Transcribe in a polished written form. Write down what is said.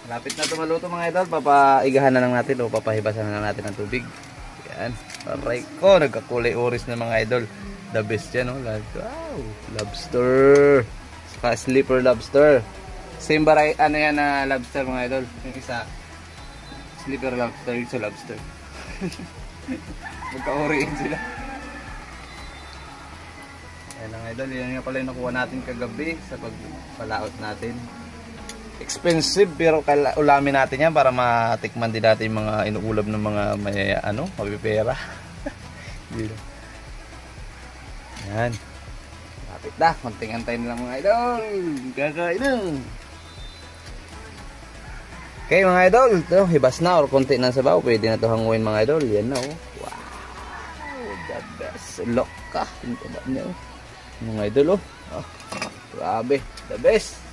Lapit na ito maluto mga idol. Papaigahan na lang natin o papahibasan na lang natin ng tubig. Yan. Aray ko, nagkakulay oris na mga idol. The best yan, oh. Wow, lobster. Saka sleeper lobster. Same variety, ano yan na lobster mga idol. Yung isa, sleeper lobster, yung isa lobster. Magka-oriin sila. Ayan ang idol, yan nga pala yung nakuha natin kagabi sa pagpalaot natin. Expensive pero ulamin natin yan para matikman din natin yung mga inuulam ng mga may mapipera. Yan. Lapit na, konting antayin na lang mga idol. Gagain na. Okay mga idol, ito, hibas na or konti ng sabaw. Pwede na ito hanguin mga idol. Yan na, oh. Wow, the best. Look ka. Yung taba niya, oh. Mga idol, oh. Grabe, the best.